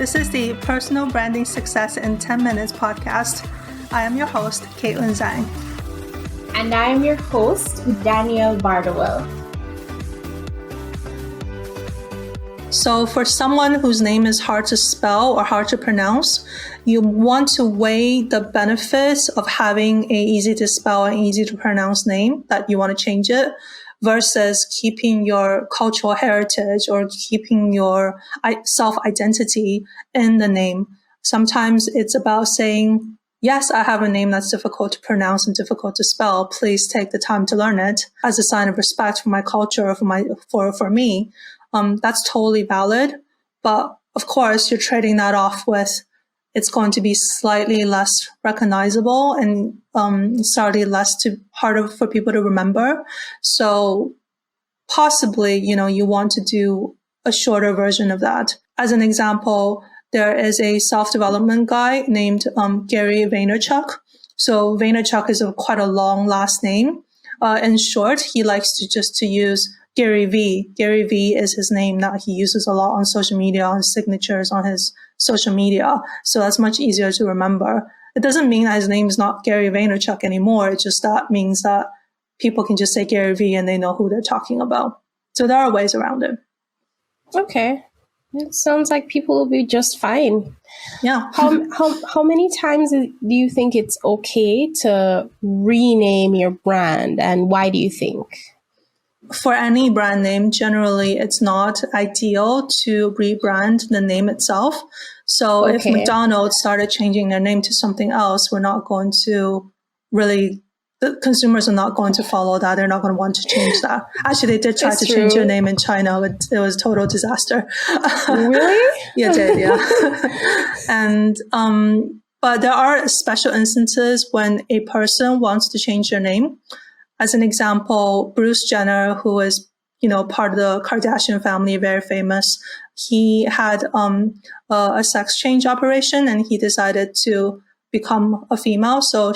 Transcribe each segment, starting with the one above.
This is the Personal Branding Success in 10 Minutes podcast. I am your host, Caitlin Zhang. And I am your host, Danielle Bardowell. So for someone whose name is hard to spell or hard to pronounce, you want to weigh the benefits of having a easy to spell and easy to pronounce name that you want to change it versus keeping your cultural heritage or keeping your self-identity in the name. Sometimes it's about saying, yes, I have a name that's difficult to pronounce and difficult to spell. Please take the time to learn it as a sign of respect for my culture or for me. That's totally valid. But of course, you're trading that off with it's going to be slightly less recognizable and slightly harder for people to remember. So possibly, you want to do a shorter version of that. As an example, there is a self-development guy named Gary Vaynerchuk. So Vaynerchuk is quite a long last name. In short, he likes to use Gary V. Gary V is his name that he uses a lot on social media, on signatures on his social media. So that's much easier to remember. It doesn't mean that his name is not Gary Vaynerchuk anymore. It just that means that people can just say Gary V and they know who they're talking about. So there are ways around it. Okay. It sounds like people will be just fine. Yeah. How many times do you think it's okay to rename your brand, and why do you think? For any brand name, generally, it's not ideal to rebrand the name itself. So if McDonald's started changing their name to something else, the consumers are not going to follow that. They're not going to want to change that. Actually, they did try to change their name in China, but it was a total disaster. Really? Yeah, it did, yeah. And, but there are special instances when a person wants to change their name. As an example, Bruce Jenner, who is, part of the Kardashian family, very famous, he had a sex change operation and he decided to become a female. So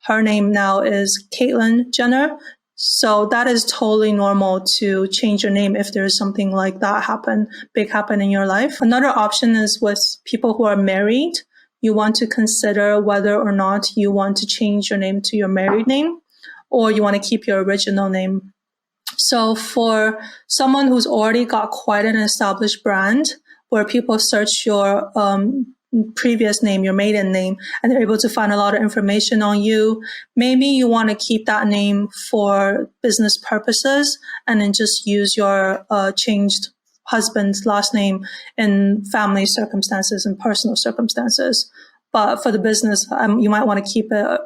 her name now is Caitlyn Jenner. So that is totally normal to change your name if there's something like that happen in your life. Another option is with people who are married. You want to consider whether or not you want to change your name to your married name, or you want to keep your original name. So for someone who's already got quite an established brand, where people search your previous name, your maiden name, and they're able to find a lot of information on you, maybe you want to keep that name for business purposes and then just use your changed husband's last name in family circumstances and personal circumstances. But for the business, you might want to keep it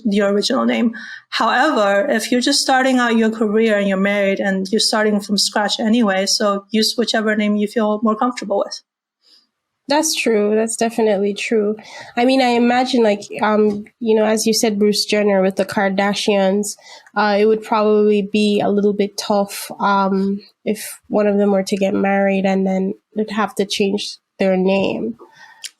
your original name. However, if you're just starting out your career and you're married and you're starting from scratch anyway, so use whichever name you feel more comfortable with. That's true. That's definitely true. I mean, I imagine as you said, Bruce Jenner with the Kardashians, it would probably be a little bit tough if one of them were to get married and then they'd have to change their name.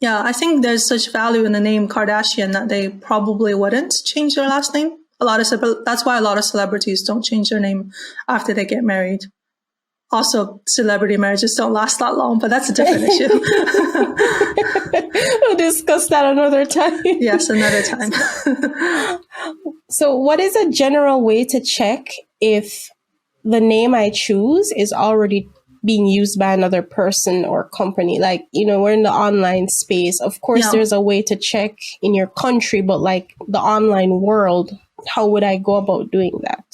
Yeah, I think there's such value in the name Kardashian that they probably wouldn't change their last name. That's why a lot of celebrities don't change their name after they get married. Also, celebrity marriages don't last that long, but that's a different issue. We'll discuss that another time. Yes, another time. So what is a general way to check if the name I choose is already being used by another person or company? Like, we're in the online space. Of course, There's a way to check in your country, but like the online world, how would I go about doing that?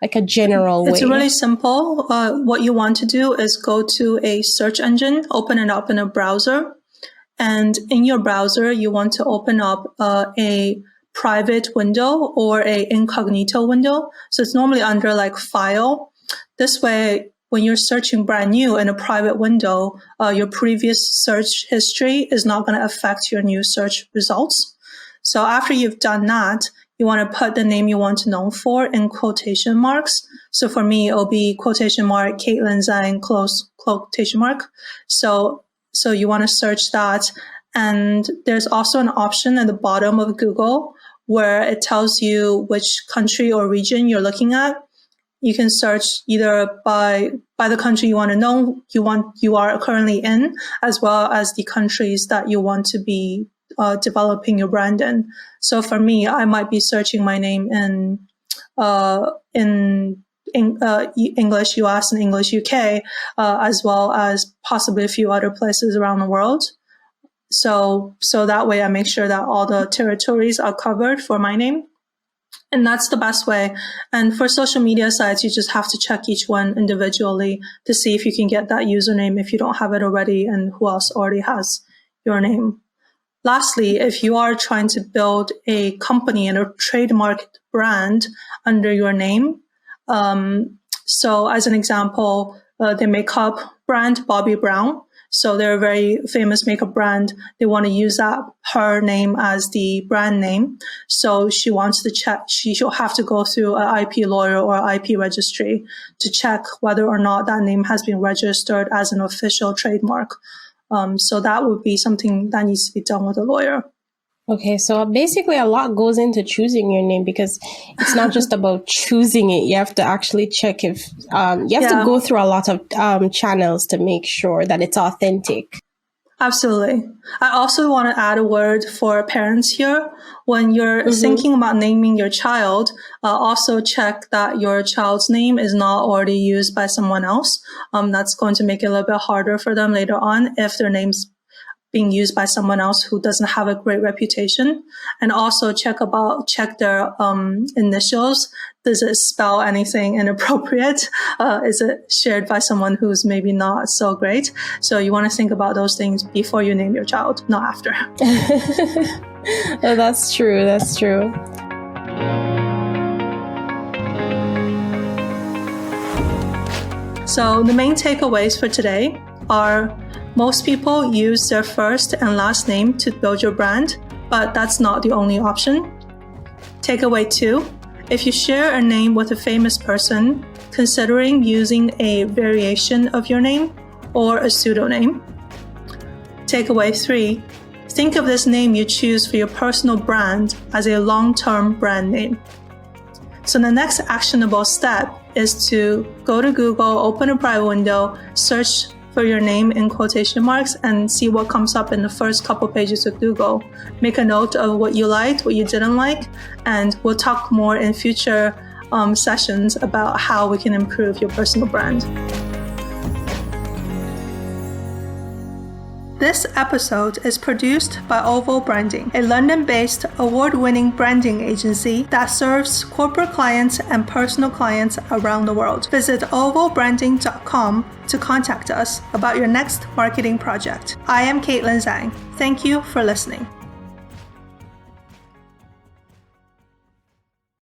Like a general way. It's really simple. What you want to do is go to a search engine, open it up in a browser. And in your browser, you want to open up a private window or a incognito window. So it's normally under like file. This way, when you're searching brand new in a private window, your previous search history is not going to affect your new search results. So after you've done that, you want to put the name you want to know for in quotation marks. So for me, it'll be quotation mark, Caitlin Zhang, close quotation mark. So you want to search that. And there's also an option at the bottom of Google where it tells you which country or region you're looking at. You can search either by the country you want to know you are currently in, as well as the countries that you want to be developing your brand in. So for me, I might be searching my name in English US and English UK, as well as possibly a few other places around the world. So that way I make sure that all the territories are covered for my name. And that's the best way. And for social media sites, you just have to check each one individually to see if you can get that username if you don't have it already, and who else already has your name. Lastly, if you are trying to build a company and a trademark brand under your name, so as an example, the makeup brand Bobbi Brown. So they're a very famous makeup brand. They want to use her name as the brand name. So she wants to check, she'll have to go through an IP lawyer or IP registry to check whether or not that name has been registered as an official trademark. So that would be something that needs to be done with a lawyer. Okay, so basically a lot goes into choosing your name, because it's not just about choosing it. You have to actually check if, you have to go through a lot of channels to make sure that it's authentic. Absolutely. I also want to add a word for parents here. When you're thinking about naming your child, also check that your child's name is not already used by someone else. That's going to make it a little bit harder for them later on if their name's being used by someone else who doesn't have a great reputation. And also check their initials. Does it spell anything inappropriate? Is it shared by someone who's maybe not so great? So you want to think about those things before you name your child, not after. Oh, that's true. That's true. So the main takeaways for today are: most people use their first and last name to build your brand, but that's not the only option. Takeaway 2, if you share a name with a famous person, considering using a variation of your name or a pseudonym. Takeaway 3, think of this name you choose for your personal brand as a long-term brand name. So the next actionable step is to go to Google, open a private window, search for your name in quotation marks, and see what comes up in the first couple pages of Google. Make a note of what you liked, what you didn't like, and we'll talk more in future sessions about how we can improve your personal brand. This episode is produced by Oval Branding, a London-based award-winning branding agency that serves corporate clients and personal clients around the world. Visit ovalbranding.com to contact us about your next marketing project. I am Caitlin Zhang. Thank you for listening.